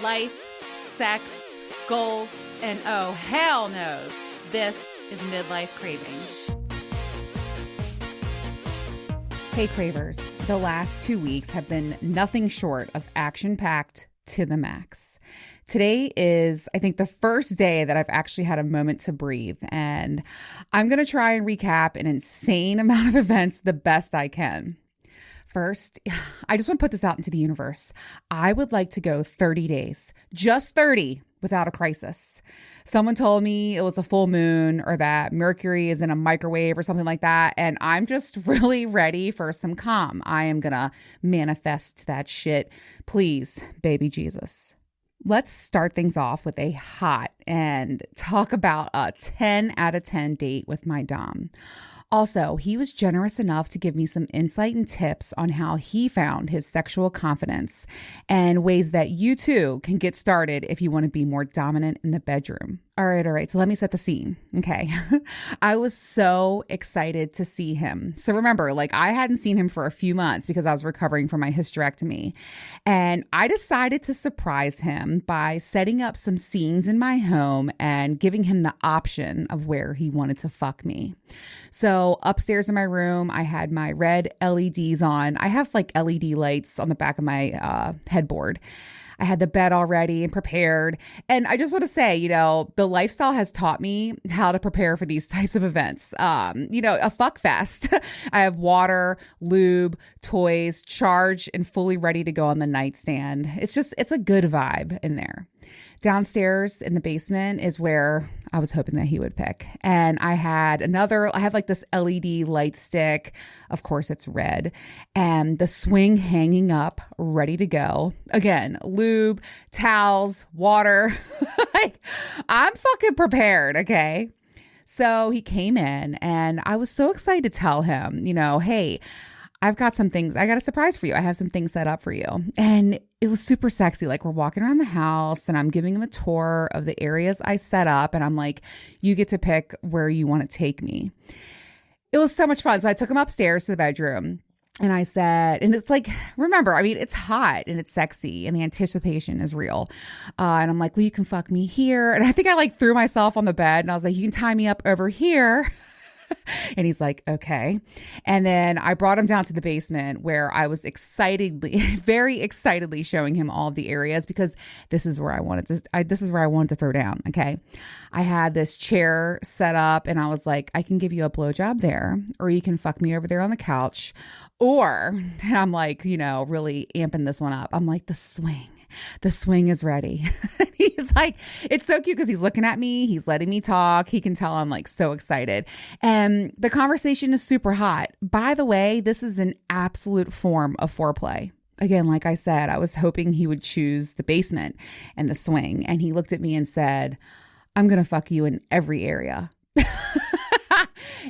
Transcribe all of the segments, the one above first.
life, sex, goals, and oh, hell knows, this is Midlife Craving. Hey Cravers, the last 2 weeks have been nothing short of action-packed to the max. Today is, I think, the first day that I've actually had a moment to breathe, and I'm going to try and recap an insane amount of events the best I can. First, I just want to put this out into the universe. I would like to go 30 days, just 30, without a crisis. Someone told me it was a full moon or that Mercury is in a microwave or something like that. And I'm just really ready for some calm. I am going to manifest that shit. Please, baby Jesus. Let's start things off with a hot and talk about a 10 out of 10 date with my dom. Also, he was generous enough to give me some insight and tips on how he found his sexual confidence and ways that you too can get started if you want to be more dominant in the bedroom. All right. So let me set the scene. Okay. I was so excited to see him. So remember, I hadn't seen him for a few months because I was recovering from my hysterectomy. And I decided to surprise him by setting up some scenes in my home and giving him the option of where he wanted to fuck me. So upstairs in my room, I had my red LEDs on. I have LED lights on the back of my headboard. I had the bed all ready and prepared. And I just want to say, the lifestyle has taught me how to prepare for these types of events. A fuck fest. I have water, lube, toys, charged and fully ready to go on the nightstand. It's a good vibe in there. Downstairs in the basement is where I was hoping that he would pick. And I have this LED light stick. Of course, it's red. And the swing hanging up, ready to go. Again, lube, towels, water. I'm fucking prepared, okay? So he came in and I was so excited to tell him, hey, I got a surprise for you. I have some things set up for you. And it was super sexy. We're walking around the house and I'm giving him a tour of the areas I set up. And I'm like, you get to pick where you want to take me. It was so much fun. So I took him upstairs to the bedroom and I said, and it's remember, it's hot and it's sexy and the anticipation is real. And I'm like, well, you can fuck me here. And I think I threw myself on the bed and I was like, you can tie me up over here. And he's like, okay. And then I brought him down to the basement where I was very excitedly showing him all of the areas because this is where I wanted to throw down. Okay. I had this chair set up and I was like, I can give you a blowjob there, or you can fuck me over there on the couch. Or I'm really amping this one up. I'm like, the swing is ready. He's like, it's so cute because he's looking at me. He's letting me talk. He can tell I'm so excited. And the conversation is super hot. By the way, this is an absolute form of foreplay. Again, like I said, I was hoping he would choose the basement and the swing. And he looked at me and said, I'm going to fuck you in every area.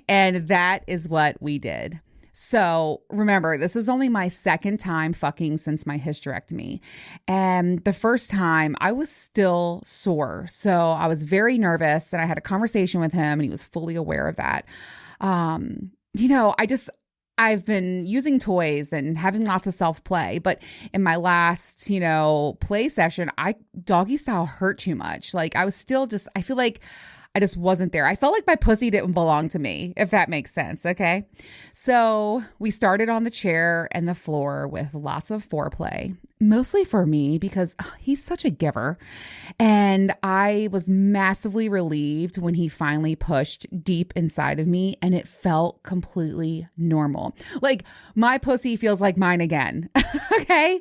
And that is what we did. So remember, this was only my second time fucking since my hysterectomy. And the first time I was still sore. So I was very nervous and I had a conversation with him and he was fully aware of that. I've been using toys and having lots of self-play, but in my last, play session, doggy style hurt too much. I feel like I just wasn't there. I felt like my pussy didn't belong to me, if that makes sense. Okay. So we started on the chair and the floor with lots of foreplay, mostly for me because he's such a giver. And I was massively relieved when he finally pushed deep inside of me and it felt completely normal. My pussy feels like mine again. Okay.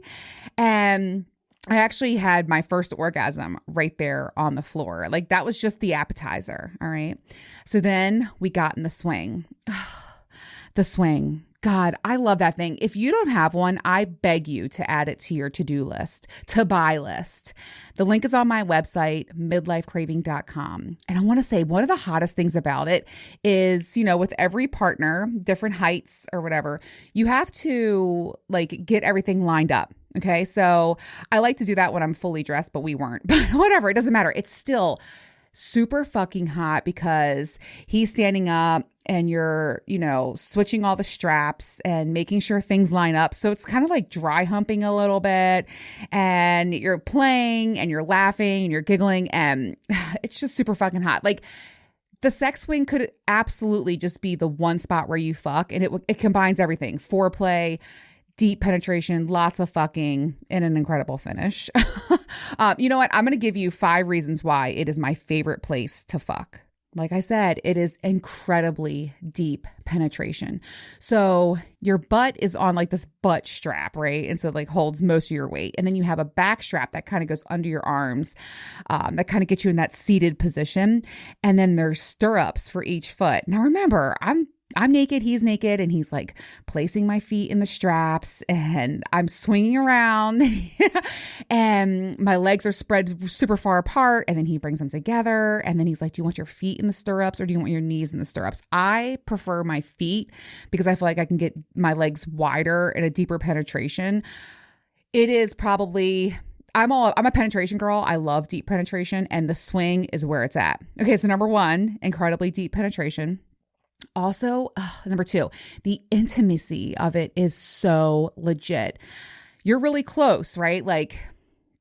And I actually had my first orgasm right there on the floor. That was just the appetizer. All right. So then we got in the swing. The swing. God, I love that thing. If you don't have one, I beg you to add it to your to-do list, to buy list. The link is on my website, midlifecraving.com. And I want to say one of the hottest things about it is, with every partner, different heights or whatever, you have to get everything lined up. Okay. So I like to do that when I'm fully dressed, but we weren't. But whatever, it doesn't matter. It's still super fucking hot because he's standing up and you're, switching all the straps and making sure things line up. So it's kind of like dry humping a little bit, and you're playing and you're laughing and you're giggling, and it's just super fucking hot. Like, the sex swing could absolutely just be the one spot where you fuck, and it combines everything: foreplay, deep penetration, lots of fucking, and an incredible finish. You know what? I'm going to give you 5 reasons why it is my favorite place to fuck. Like I said, it is incredibly deep penetration. So your butt is on like this butt strap, right? And so like holds most of your weight. And then you have a back strap that kind of goes under your arms, that kind of gets you in that seated position. And then there's stirrups for each foot. Now remember, I'm naked, he's naked, and he's like placing my feet in the straps, and I'm swinging around and my legs are spread super far apart, and then he brings them together, and then he's like, do you want your feet in the stirrups or do you want your knees in the stirrups? I prefer my feet because I feel like I can get my legs wider and a deeper penetration. It is probably... I'm a penetration girl. I love deep penetration, and the swing is where it's at. Okay, so number 1, incredibly deep penetration. Also, number 2, the intimacy of it is so legit. You're really close, right? Like,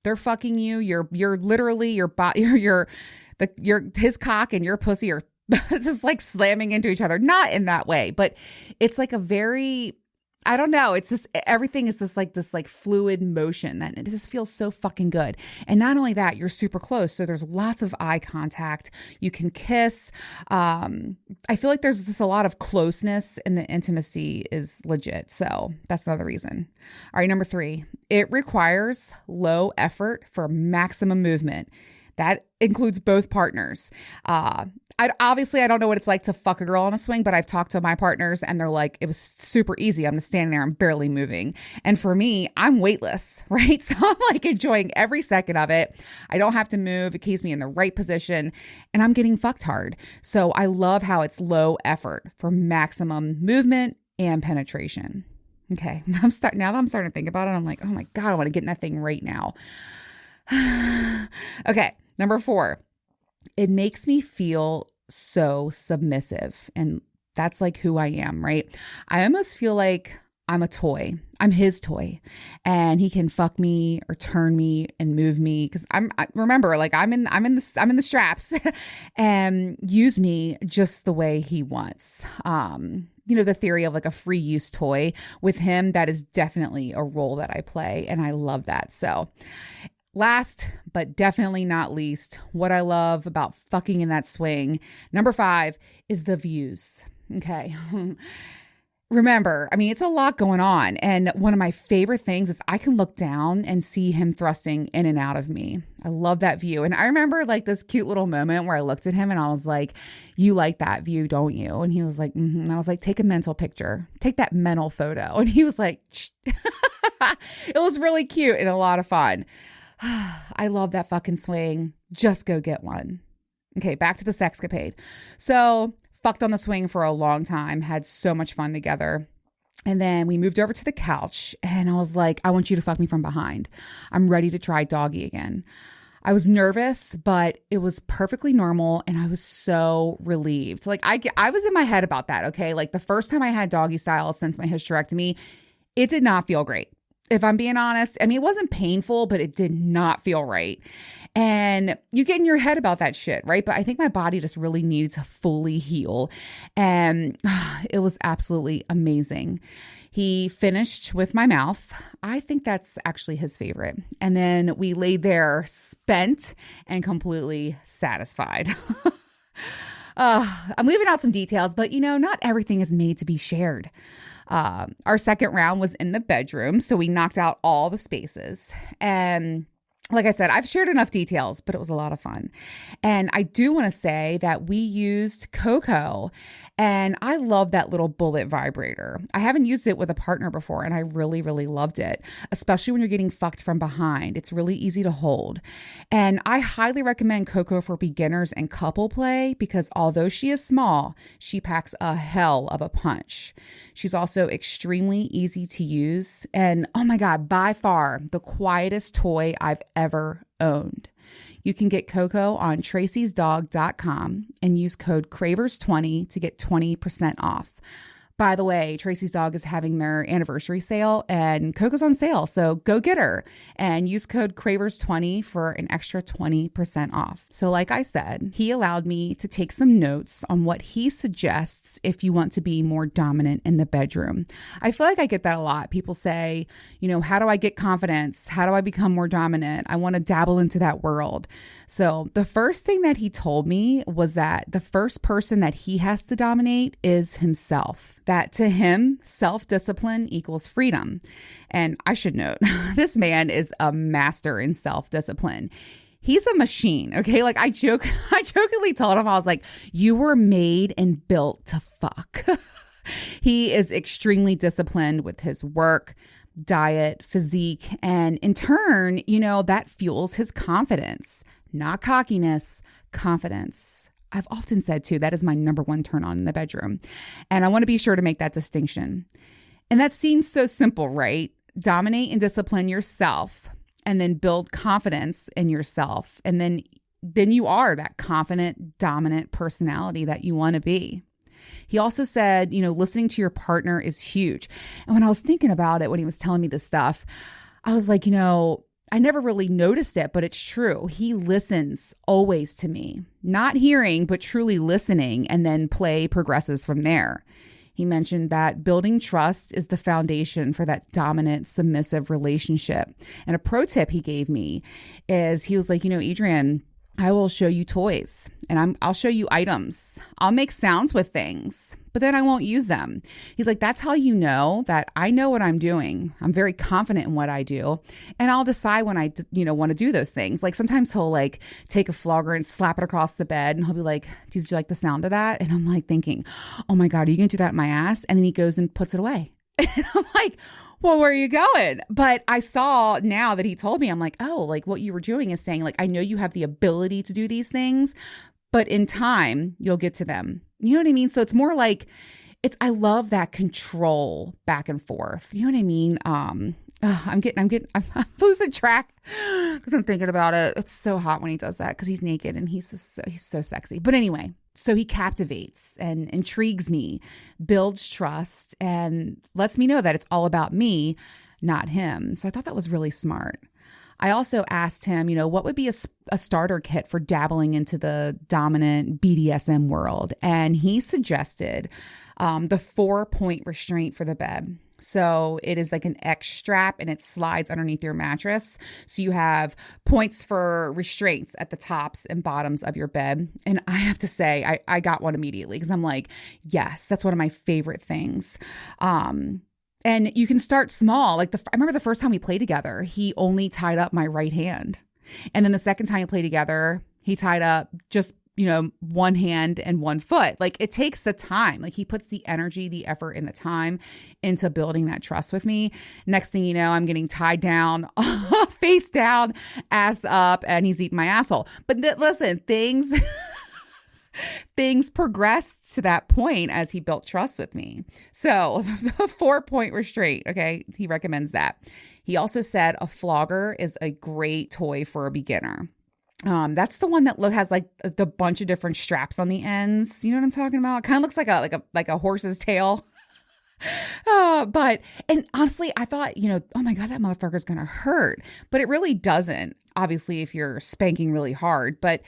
they're fucking you. You're literally his cock and your pussy are just like slamming into each other. Not in that way, but it's like a very, I don't know. It's just, everything is just like this like fluid motion that it just feels so fucking good. And not only that, you're super close. So there's lots of eye contact. You can kiss. I feel like there's just a lot of closeness, and the intimacy is legit. So that's another reason. All right. Number 3, it requires low effort for maximum movement. That includes both partners. I don't know what it's like to fuck a girl on a swing, but I've talked to my partners and they're like, it was super easy. I'm just standing there, I'm barely moving. And for me, I'm weightless, right? So I'm like enjoying every second of it. I don't have to move. It keeps me in the right position, and I'm getting fucked hard. So I love how it's low effort for maximum movement and penetration. Okay. Now that I'm starting to think about it, I'm like, oh my God, I want to get in that thing right now. Okay. Number 4, it makes me feel so submissive. And that's like who I am, right? I almost feel like I'm a toy. I'm his toy, and he can fuck me or turn me and move me. Cause I'm in the straps and use me just the way he wants. The theory of like a free use toy with him, that is definitely a role that I play. And I love that. So last, but definitely not least, what I love about fucking in that swing, number 5, is the views. Okay. Remember, it's a lot going on. And one of my favorite things is I can look down and see him thrusting in and out of me. I love that view. And I remember like this cute little moment where I looked at him and I was like, you like that view, don't you? And he was like, mm-hmm. And I was like, take a mental picture, take that mental photo. And he was like, it was really cute and a lot of fun. I love that fucking swing. Just go get one. Okay, back to the sexcapade. So fucked on the swing for a long time, had so much fun together. And then we moved over to the couch and I was like, I want you to fuck me from behind. I'm ready to try doggy again. I was nervous, but it was perfectly normal. And I was so relieved. Like I was in my head about that. Okay. Like the first time I had doggy style since my hysterectomy, it did not feel great. If I'm being honest, it wasn't painful, but it did not feel right. And you get in your head about that shit, right? But I think my body just really needed to fully heal. And it was absolutely amazing. He finished with my mouth. I think that's actually his favorite. And then we laid there spent and completely satisfied. I'm leaving out some details, but not everything is made to be shared. Our second round was in the bedroom, so we knocked out all the spaces. And like I said, I've shared enough details, but it was a lot of fun. And I do want to say that we used Xoxo, and I love that little bullet vibrator. I haven't used it with a partner before, and I really, really loved it, especially when you're getting fucked from behind. It's really easy to hold. And I highly recommend Xoxo for beginners and couple play because although she is small, she packs a hell of a punch. She's also extremely easy to use. And oh my God, by far the quietest toy I've ever owned. You can get Coco on tracysdog.com and use code CRAVERS20 to get 20% off. By the way, Tracy's Dog is having their anniversary sale and Coco's on sale. So go get her and use code CRAVERS20 for an extra 20% off. So like I said, he allowed me to take some notes on what he suggests if you want to be more dominant in the bedroom. I feel like I get that a lot. People say, how do I get confidence? How do I become more dominant? I want to dabble into that world. So the first thing that he told me was that the first person that he has to dominate is himself. That to him, self-discipline equals freedom. And I should note, this man is a master in self-discipline. He's a machine, okay? Like I jokingly told him, I was like, you were made and built to fuck. He is extremely disciplined with his work, diet, physique, and in turn, that fuels his confidence, not cockiness, confidence. I've often said too, that is my number one turn on in the bedroom. And I want to be sure to make that distinction. And that seems so simple, right? Dominate and discipline yourself and then build confidence in yourself. And then you are that confident, dominant personality that you want to be. He also said, listening to your partner is huge. And when I was thinking about it, when he was telling me this stuff, I was like, I never really noticed it, but it's true. He listens always to me, not hearing, but truly listening, and then play progresses from there. He mentioned that building trust is the foundation for that dominant, submissive relationship. And a pro tip he gave me is he was like, Adrian, I will show you toys and I'll show you items. I'll make sounds with things, but then I won't use them. He's like, that's how you know that I know what I'm doing. I'm very confident in what I do. And I'll decide when I, want to do those things. Like sometimes he'll like take a flogger and slap it across the bed and he'll be like, did you like the sound of that? And I'm like thinking, oh my God, are you going to do that in my ass? And then he goes and puts it away. And I'm like, well, where are you going? But I saw now that he told me, I'm like, oh, like what you were doing is saying, like, I know you have the ability to do these things, but in time, you'll get to them. You know what I mean? So it's more like, I love that control back and forth. You know what I mean? I'm losing track because I'm thinking about it. It's so hot when he does that because he's naked and he's so sexy. But anyway. So he captivates and intrigues me, builds trust, and lets me know that it's all about me, not him. So I thought that was really smart. I also asked him, what would be a starter kit for dabbling into the dominant BDSM world? And he suggested the 4-point restraint for the bed. So it is like an X strap and it slides underneath your mattress. So you have points for restraints at the tops and bottoms of your bed. And I have to say, I got one immediately because I'm like, yes, that's one of my favorite things. And you can start small. Like I remember the first time we played together, he only tied up my right hand. And then the second time we played together, he tied up just one hand and one foot. Like it takes the time. Like he puts the energy, the effort, and the time into building that trust with me. Next thing you know, I'm getting tied down, face down, ass up, and he's eating my asshole. But listen, things progressed to that point as he built trust with me. So the 4-point restraint, okay, he recommends that. He also said a flogger is a great toy for a beginner. That's the one that has like the bunch of different straps on the ends. You know what I'm talking about? Kind of looks like a horse's tail. And honestly, I thought, oh my God, that motherfucker's going to hurt, but it really doesn't. Obviously, if you're spanking really hard, but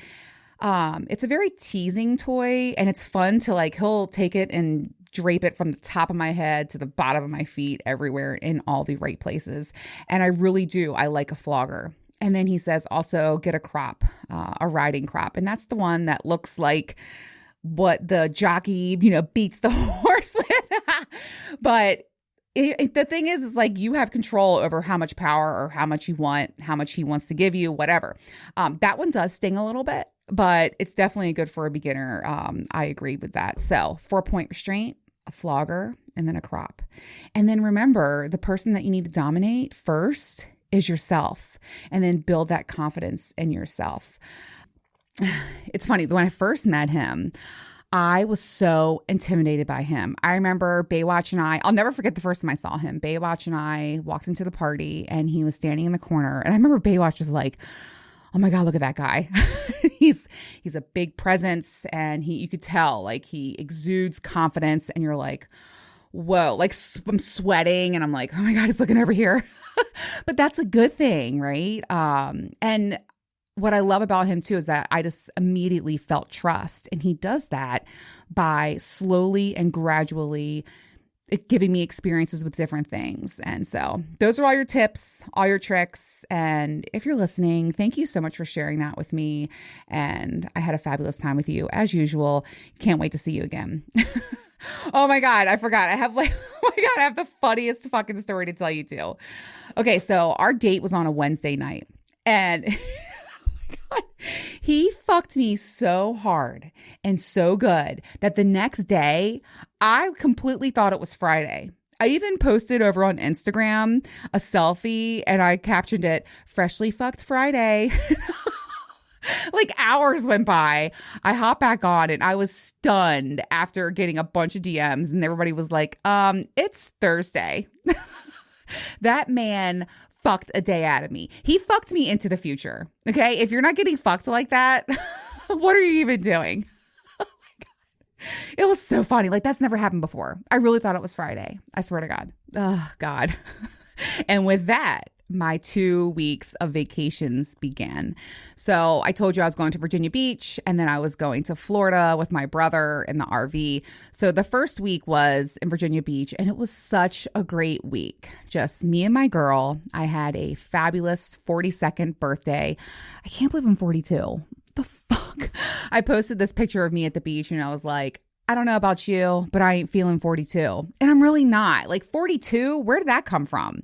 it's a very teasing toy and it's fun to he'll take it and drape it from the top of my head to the bottom of my feet, everywhere in all the right places. And I really do. I like a flogger. And then he says also get a crop, a riding crop. And that's the one that looks like what the jockey, beats the horse with. But the thing is like you have control over how much power or how much you want, how much he wants to give you, whatever. That one does sting a little bit, but it's definitely good for a beginner. I agree with that. So 4-point restraint, a flogger, and then a crop. And then remember, the person that you need to dominate first is yourself, and then build that confidence in yourself. It's funny, when I first met him, I was so intimidated by him. I remember Baywatch and I'll never forget the first time I saw him. Baywatch and I walked into the party and he was standing in the corner. And I remember Baywatch was like, oh my God, look at that guy. He's a big presence, and you could tell like he exudes confidence, and you're like, whoa, like I'm sweating and I'm like, oh my God, he's looking over here. But that's a good thing, right? And what I love about him too is that I just immediately felt trust. And he does that by slowly and gradually giving me experiences with different things. And so those are all your tips, all your tricks. And if you're listening, thank you so much for sharing that with me. And I had a fabulous time with you as usual. Can't wait to see you again. Oh my God, I forgot. I have I have the funniest fucking story to tell you too. Okay, so our date was on a Wednesday night, and God, he fucked me so hard and so good that the next day I completely thought it was Friday. I even posted over on Instagram a selfie, and I captioned it, "Freshly fucked Friday." Like hours went by. I hopped back on and I was stunned after getting a bunch of DMs, and everybody was like, it's Thursday. That man fucked a day out of me. He fucked me into the future. Okay. If you're not getting fucked like that, what are you even doing? Oh my God. It was so funny. Like, that's never happened before. I really thought it was Friday. I swear to God. Oh God. And with that, my 2 weeks of vacations began. So I told you I was going to Virginia Beach, and then I was going to Florida with my brother in the RV. So the first week was in Virginia Beach, and it was such a great week. Just me and my girl. I had a fabulous 42nd birthday. I can't believe I'm 42. What the fuck? I posted this picture of me at the beach, and I was like, I don't know about you, but I ain't feeling 42. And I'm really not. Like, 42, where did that come from?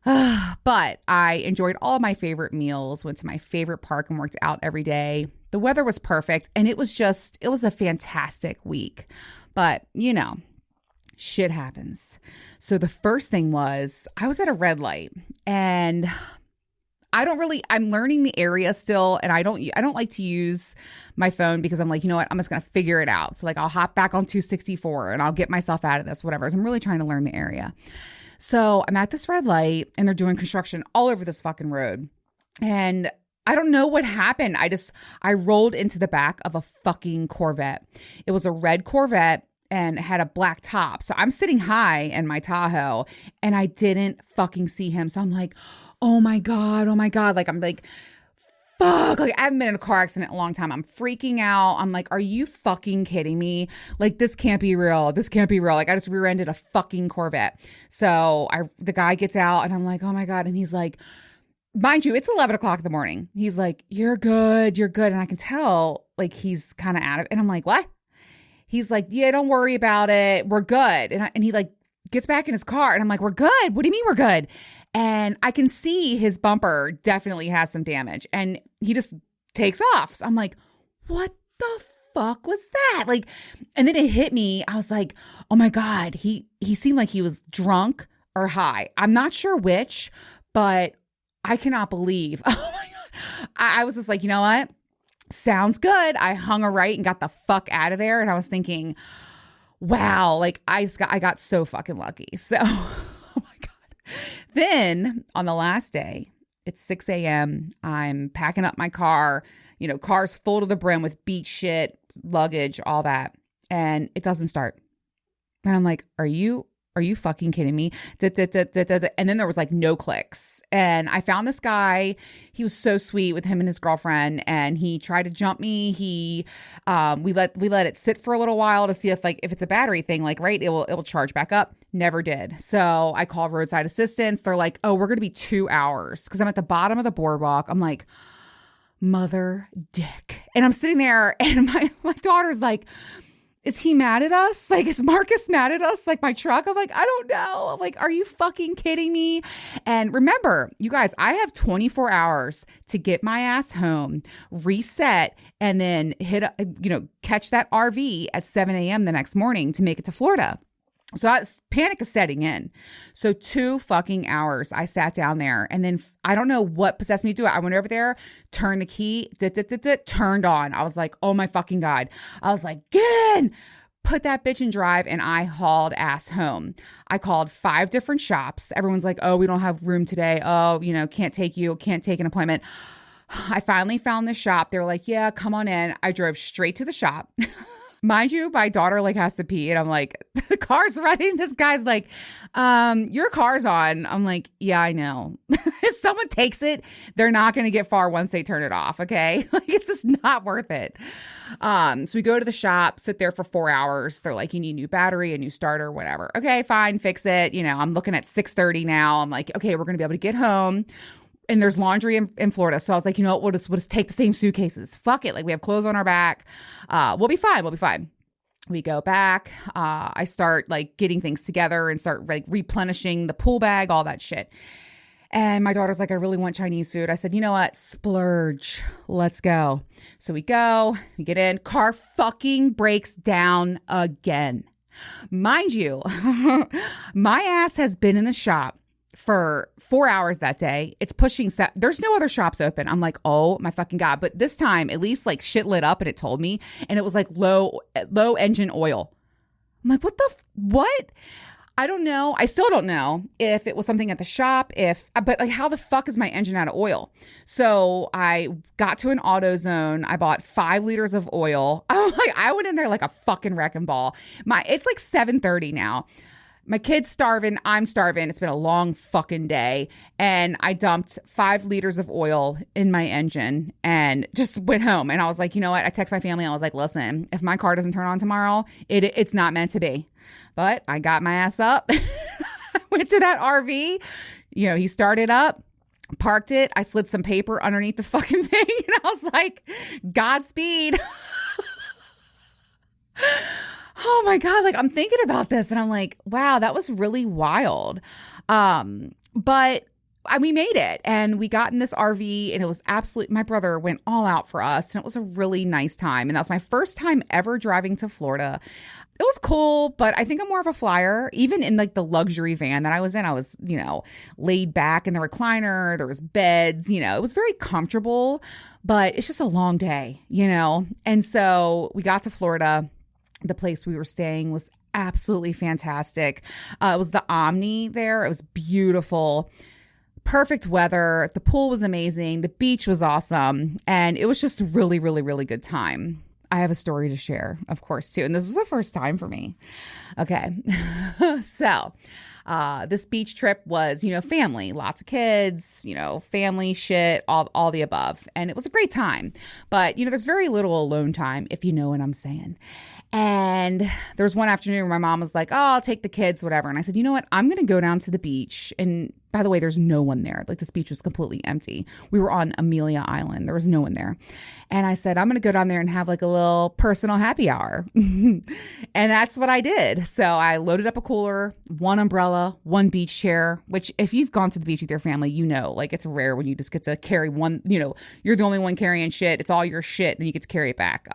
But I enjoyed all of my favorite meals, went to my favorite park and worked out every day. The weather was perfect, and it was a fantastic week. But, you know, shit happens. So the first thing was I was at a red light, and I'm learning the area still, and I don't like to use my phone because I'm like, you know what, I'm just going to figure it out. So like I'll hop back on 264 and I'll get myself out of this, whatever. So I'm really trying to learn the area. So I'm at this red light, and they're doing construction all over this fucking road. And I don't know what happened. I rolled into the back of a fucking Corvette. It was a red Corvette and had a black top. So I'm sitting high in my Tahoe, and I didn't fucking see him. So I'm like, oh my God. Like, I'm like, fuck. Like, I haven't been in a car accident in a long time. I'm freaking out. I'm like, are you fucking kidding me? Like, this can't be real. Like, I just rear-ended a fucking Corvette. So the guy gets out, and I'm like, oh my God. And he's like, mind you, it's 11 o'clock in the morning. He's like, you're good. And I can tell, like, he's kind of out of it. And I'm like, what? He's like, yeah, don't worry about it. We're good. And he like gets back in his car, and I'm like, we're good. What do you mean we're good? And I can see his bumper definitely has some damage, and he just takes off. So I'm like, what the fuck was that? Like, and then it hit me. I was like, oh my God, he seemed like he was drunk or high. I'm not sure which, but I cannot believe. Oh my God. I was just like, you know what? Sounds good. I hung a right and got the fuck out of there. And I was thinking, wow, like I got so fucking lucky. So, oh my God. Then on the last day, it's 6 a.m. I'm packing up my car, car's full to the brim with beach shit, luggage, all that. And it doesn't start. And I'm like, are you fucking kidding me? And then there was like no clicks. And I found this guy. He was so sweet with him and his girlfriend. And he tried to jump me. We let it sit for a little while to see if it's a battery thing, like, right, it will charge back up. Never did. So I called roadside assistance. They're like, oh, we're going to be 2 hours. Cause I'm at the bottom of the boardwalk. I'm like, mother dick. And I'm sitting there, and my daughter's like, is he mad at us? Like, is Marcus mad at us? Like, my truck? I'm like, I don't know. I'm like, are you fucking kidding me? And remember, you guys, I have 24 hours to get my ass home, reset, and then catch that RV at 7 a.m. the next morning to make it to Florida. So panic is setting in. So 2 fucking hours I sat down there, and then I don't know what possessed me to do it. I went over there, turned the key, turned on. I was like, oh my fucking God. I was like, get in, put that bitch in drive, and I hauled ass home. I called 5 different shops. Everyone's like, oh, we don't have room today. Oh, can't take an appointment. I finally found the shop. They were like, yeah, come on in. I drove straight to the shop. Mind you, my daughter like has to pee and I'm like, the car's running. This guy's like, your car's on. I'm like, yeah, I know. If someone takes it, they're not going to get far once they turn it off. Okay. Like it's just not worth it. So we go to the shop, sit there for 4 hours. They're like, you need a new battery, a new starter, whatever. Okay, fine. Fix it. You know, I'm looking at 6:30 now. I'm like, okay, we're going to be able to get home. And there's laundry in Florida. So I was like, you know what, we'll just take the same suitcases. Fuck it. Like we have clothes on our back. We'll be fine. We'll be fine. We go back. I start like getting things together and start like replenishing the pool bag, all that shit. And my daughter's like, I really want Chinese food. I said, you know what? Splurge. Let's go. So we go, we get in, car fucking breaks down again. Mind you, my ass has been in the shop for 4 hours that day. It's pushing there's no other shops open. I'm like, oh my fucking God. But this time at least like shit lit up and it told me, and it was like low engine oil. I'm like, what? I don't know. I still don't know if it was something at the shop, but like how the fuck is my engine out of oil? So I got to an AutoZone. I bought 5 liters of oil. I'm like, I went in there like a fucking wrecking ball. It's like 7:30 now. My kid's starving. I'm starving. It's been a long fucking day. And I dumped 5 liters of oil in my engine and just went home. And I was like, you know what? I text my family. I was like, listen, if my car doesn't turn on tomorrow, it's not meant to be. But I got my ass up. I went to that RV. You know, he started up, parked it. I slid some paper underneath the fucking thing. And I was like, Godspeed. Oh my God, like I'm thinking about this and I'm like, wow, that was really wild. But we made it and we got in this RV and it was my brother went all out for us and it was a really nice time. And that was my first time ever driving to Florida. It was cool, but I think I'm more of a flyer. Even in like the luxury van that I was in, I was, you know, laid back in the recliner. There was beds, you know, it was very comfortable, but it's just a long day, you know? And so we got to Florida. The place we were staying was absolutely fantastic. It was the Omni there. It was beautiful. Perfect weather. The pool was amazing. The beach was awesome. And it was just a really, really, really good time. I have a story to share, of course, too. And this was the first time for me. Okay. So this beach trip was, you know, family, lots of kids, you know, family shit, all the above. And it was a great time. But, you know, there's very little alone time, if you know what I'm saying. And there was one afternoon where my mom was like, oh, I'll take the kids, whatever. And I said, you know what? I'm going to go down to the beach. And by the way, there's no one there. Like this beach was completely empty. We were on Amelia Island. There was no one there. And I said, I'm going to go down there and have like a little personal happy hour. And that's what I did. So I loaded up a cooler, one umbrella, one beach chair, which if you've gone to the beach with your family, you know, like it's rare when you just get to carry one, you know, you're the only one carrying shit. It's all your shit. Then you get to carry it back.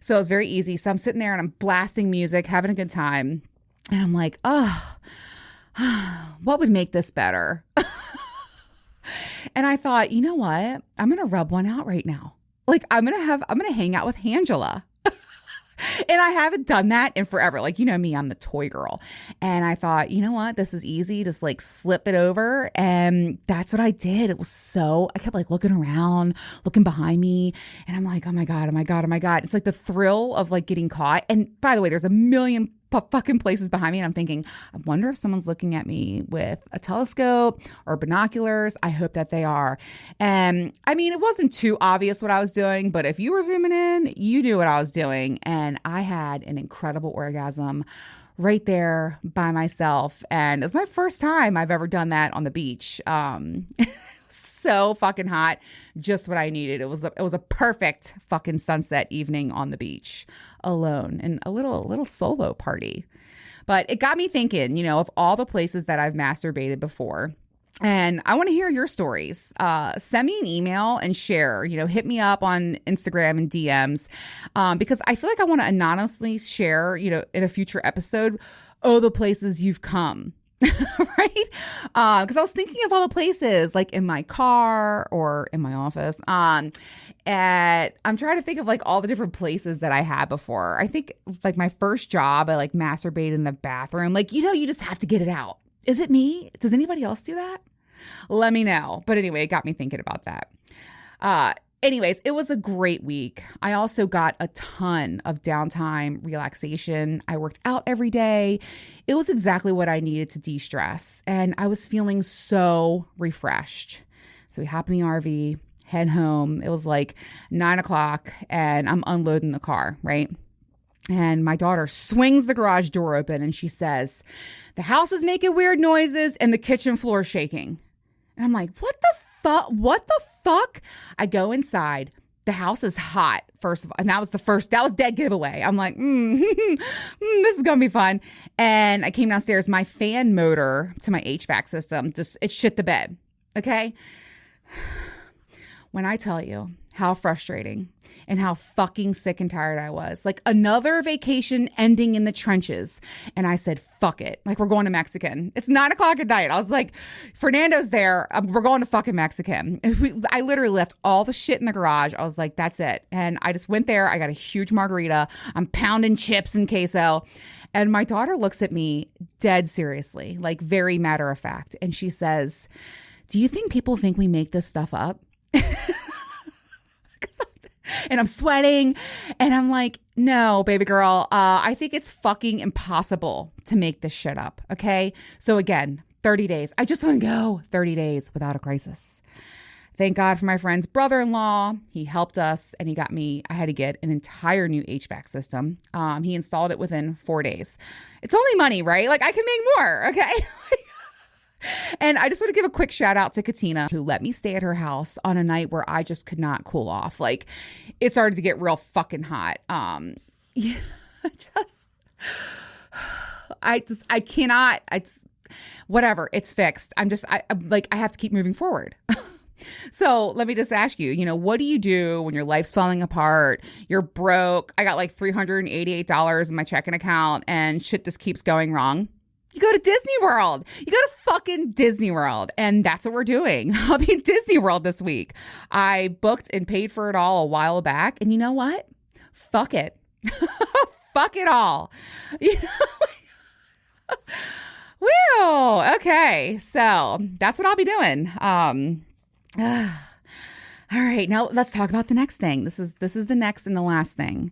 So it was very easy. So I'm sitting there and I'm blasting music, having a good time. And I'm like, oh, what would make this better? And I thought, you know what? I'm going to rub one out right now. Like I'm going to hang out with Angela. And I haven't done that in forever. Like, you know me, I'm the toy girl. And I thought, you know what? This is easy. Just like slip it over. And that's what I did. I kept like looking around, looking behind me. And I'm like, oh my God, oh my God, oh my God. It's like the thrill of like getting caught. And by the way, there's a million fucking places behind me. And I'm thinking, I wonder if someone's looking at me with a telescope or binoculars. I hope that they are. And I mean, it wasn't too obvious what I was doing, but if you were zooming in, you knew what I was doing. And I had an incredible orgasm right there by myself. And it was my first time I've ever done that on the beach. So fucking hot. Just what I needed. It was a perfect fucking sunset evening on the beach alone and a little solo party. But it got me thinking, you know, of all the places that I've masturbated before. And I want to hear your stories. Send me an email and share, you know, hit me up on Instagram and DMs because I feel like I want to anonymously share, you know, in a future episode, the places you've come. Right? Because I was thinking of all the places like in my car or in my office. And I'm trying to think of like all the different places that I had before. I think like my first job, I like masturbated in the bathroom. Like, you know, you just have to get it out. Is it me? Does anybody else do that? Let me know. But anyway, it got me thinking about that. Anyways, it was a great week. I also got a ton of downtime, relaxation. I worked out every day. It was exactly what I needed to de-stress. And I was feeling so refreshed. So we hop in the RV, head home. It was like 9 o'clock and I'm unloading the car, right? And my daughter swings the garage door open and she says, "The house is making weird noises and the kitchen floor is shaking." And I'm like, what the fuck? I go inside. The house is hot, first of all. And that was dead giveaway. I'm like, this is going to be fun. And I came downstairs. My fan motor to my HVAC system, it shit the bed. Okay. When I tell you how frustrating and how fucking sick and tired I was, like another vacation ending in the trenches. And I said, fuck it. Like, we're going to Mexican. It's 9 o'clock at night. I was like, Fernando's there. We're going to fucking Mexican. I literally left all the shit in the garage. I was like, that's it. And I just went there. I got a huge margarita. I'm pounding chips and queso. And my daughter looks at me dead seriously, like very matter of fact. And she says, "Do you think people think we make this stuff up?" And I'm sweating and I'm like, no, baby girl, I think it's fucking impossible to make this shit up. Okay. So again, 30 days. I just want to go 30 days without a crisis. Thank God for my friend's brother-in-law. He helped us and I had to get an entire new HVAC system. He installed it within 4 days. It's only money, right? Like, I can make more. Okay. And I just want to give a quick shout out to Katina, who let me stay at her house on a night where I just could not cool off. Like, it started to get real fucking hot. I cannot, whatever, it's fixed. I'm like, I have to keep moving forward. So let me just ask you, what do you do when your life's falling apart? You're broke. I got like $388 in my checking account and shit just keeps going wrong. You go to Disney World. You go to fucking Disney World. And that's what we're doing. I'll be in Disney World this week. I booked and paid for it all a while back. And you know what? Fuck it. Fuck it all. Whew. Okay. So that's what I'll be doing. All right, now let's talk about the next thing. This is the next and the last thing.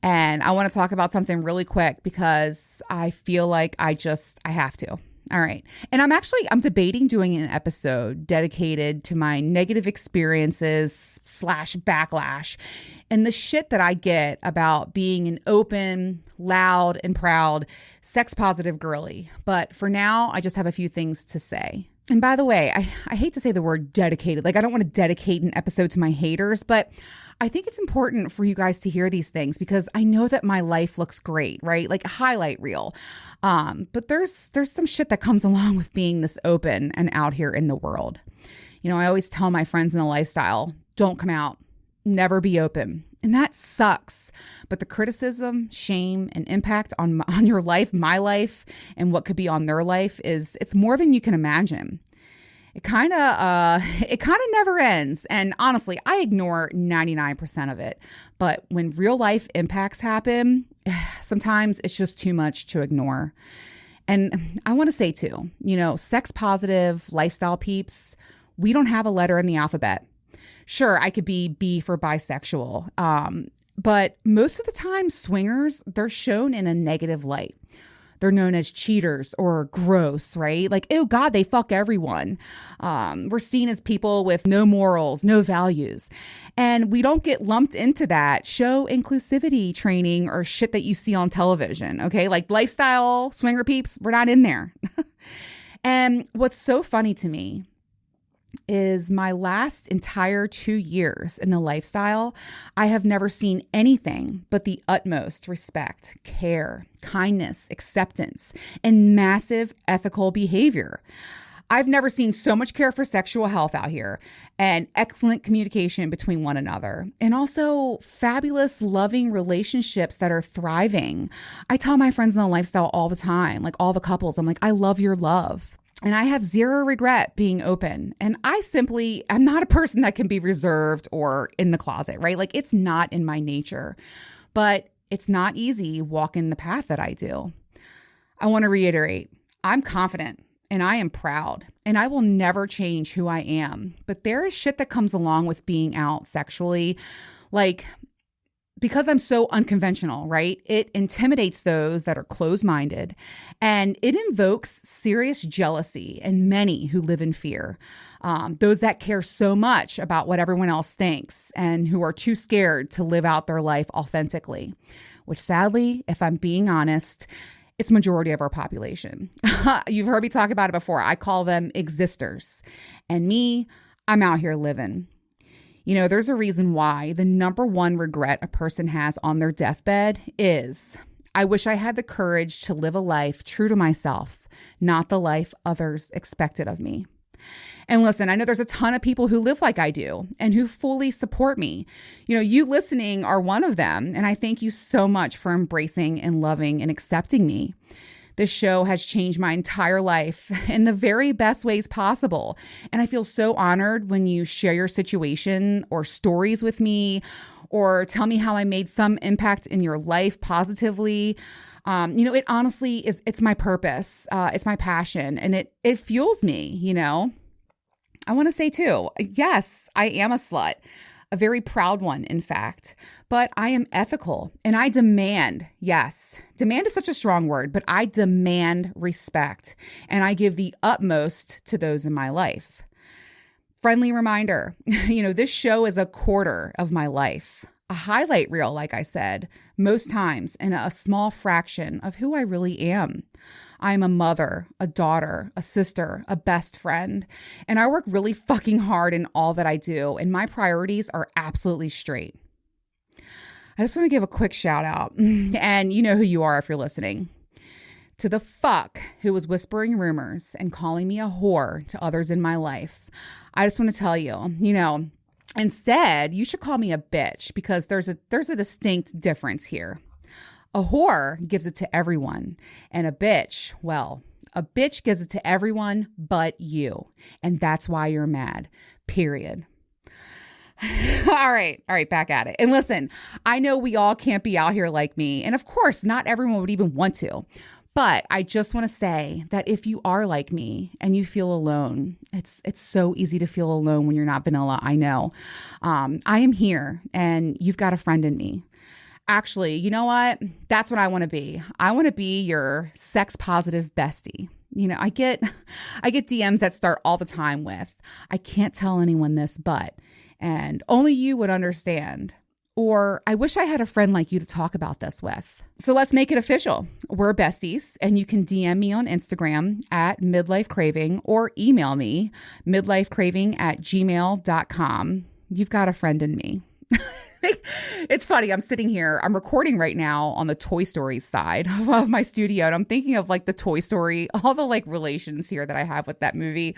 And I want to talk about something really quick because I feel like I have to. All right. And I'm debating doing an episode dedicated to my negative experiences / backlash and the shit that I get about being an open, loud, and proud, sex positive girly. But for now, I just have a few things to say. And by the way, I hate to say the word dedicated. Like, I don't want to dedicate an episode to my haters, but I think it's important for you guys to hear these things because I know that my life looks great, right? Like a highlight reel. But there's some shit that comes along with being this open and out here in the world. I always tell my friends in the lifestyle, don't come out, never be open. And that sucks. But the criticism, shame, and impact on your life, my life, and what could be on their life it's more than you can imagine. It kind of never ends. And honestly, I ignore 99% of it. But when real life impacts happen, sometimes it's just too much to ignore. And I want to say too, sex positive lifestyle peeps, we don't have a letter in the alphabet. Sure, I could be B for bisexual, but most of the time, swingers, they're shown in a negative light. They're known as cheaters or gross, right? Like, oh God, they fuck everyone. We're seen as people with no morals, no values. And we don't get lumped into that show inclusivity training or shit that you see on television, okay? Like lifestyle swinger peeps, we're not in there. And what's so funny to me is my last entire 2 years in the lifestyle, I have never seen anything but the utmost respect, care, kindness, acceptance, and massive ethical behavior. I've never seen so much care for sexual health out here and excellent communication between one another and also fabulous, loving relationships that are thriving. I tell my friends in the lifestyle all the time, like all the couples, I'm like, I love your love. And I have zero regret being open. And I'm not a person that can be reserved or in the closet, right? Like, it's not in my nature, but it's not easy walking the path that I do. I want to reiterate, I'm confident and I am proud, and I will never change who I am. But there is shit that comes along with being out sexually, like because I'm so unconventional, right? It intimidates those that are closed-minded, and it invokes serious jealousy in many who live in fear. Those that care so much about what everyone else thinks and who are too scared to live out their life authentically, which sadly, if I'm being honest, it's majority of our population. You've heard me talk about it before. I call them existers. And me, I'm out here living. You know, there's a reason why the number one regret a person has on their deathbed is, I wish I had the courage to live a life true to myself, not the life others expected of me. And listen, I know there's a ton of people who live like I do and who fully support me. You know, you listening are one of them. And I thank you so much for embracing and loving and accepting me. This show has changed my entire life in the very best ways possible. And I feel so honored when you share your situation or stories with me or tell me how I made some impact in your life positively. It honestly is, it's my purpose. It's my passion, and it fuels me, you know. I want to say too, yes, I am a slut. A very proud one, in fact, but I am ethical and I demand, yes, demand is such a strong word, but I demand respect and I give the utmost to those in my life. Friendly reminder, this show is a quarter of my life, a highlight reel, like I said, most times, and a small fraction of who I really am. I'm a mother, a daughter, a sister, a best friend, and I work really fucking hard in all that I do, and my priorities are absolutely straight. I just want to give a quick shout out, and you know who you are if you're listening, to the fuck who was whispering rumors and calling me a whore to others in my life. I just want to tell you, instead, you should call me a bitch, because there's a distinct difference here. A whore gives it to everyone, and a bitch gives it to everyone but you, and that's why you're mad, period. All right, back at it. And listen, I know we all can't be out here like me, and of course, not everyone would even want to, but I just want to say that if you are like me and you feel alone, it's so easy to feel alone when you're not vanilla, I know. I am here, and you've got a friend in me. Actually, you know what? That's what I want to be. I want to be your sex positive bestie. I get DMs that start all the time with, I can't tell anyone this, and only you would understand. Or I wish I had a friend like you to talk about this with. So let's make it official. We're besties, and you can DM me on Instagram at midlifecraving or email me midlifecraving@gmail.com. You've got a friend in me. It's funny. I'm sitting here. I'm recording right now on the Toy Story side of my studio, and I'm thinking of like the Toy Story, all the like relations here that I have with that movie.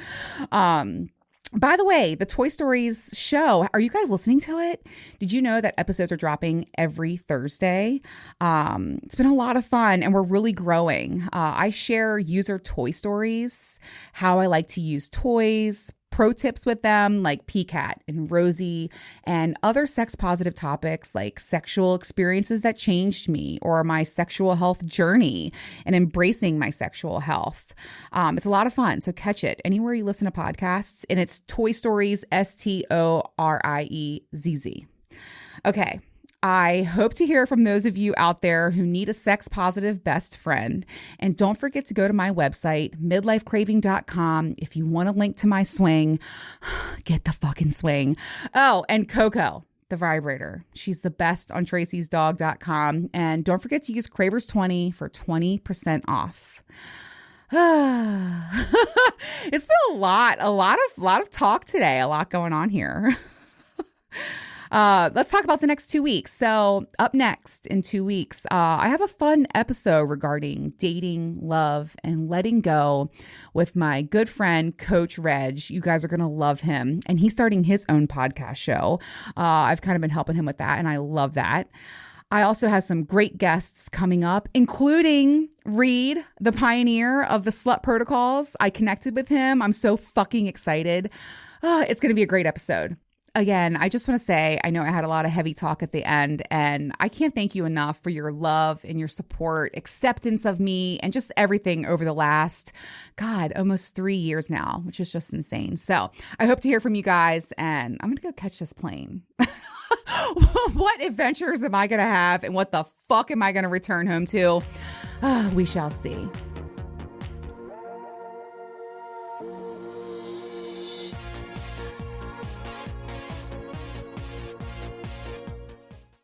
By the way, the Toy Stories show, are you guys listening to it? Did you know that episodes are dropping every Thursday? It's been a lot of fun, and we're really growing. I share user toy stories, how I like to use toys, pro tips with them like PCAT and Rosie, and other sex positive topics like sexual experiences that changed me, or my sexual health journey and embracing my sexual health. It's a lot of fun. So catch it anywhere you listen to podcasts, and it's Toy Stories, STORIEZZ. Okay. I hope to hear from those of you out there who need a sex positive best friend. And don't forget to go to my website, midlifecraving.com. If you want a link to my swing, get the fucking swing. Oh, and Coco, the vibrator. She's the best on tracysdog.com. And don't forget to use Cravers20 for 20% off. It's been a lot of talk today, a lot going on here. Let's talk about the next 2 weeks. So up next in 2 weeks, I have a fun episode regarding dating, love, and letting go with my good friend, Coach Reg. You guys are going to love him. And he's starting his own podcast show. I've kind of been helping him with that, and I love that. I also have some great guests coming up, including Reed, the pioneer of the Slut Protocols. I connected with him. I'm so fucking excited. It's going to be a great episode. again, I just want to say, I know I had a lot of heavy talk at the end, and I can't thank you enough for your love and your support, acceptance of me, and just everything over the last, God, almost 3 years now, which is just insane. So I hope to hear from you guys, and I'm going to go catch this plane. What adventures am I going to have, and what the fuck am I going to return home to? We shall see.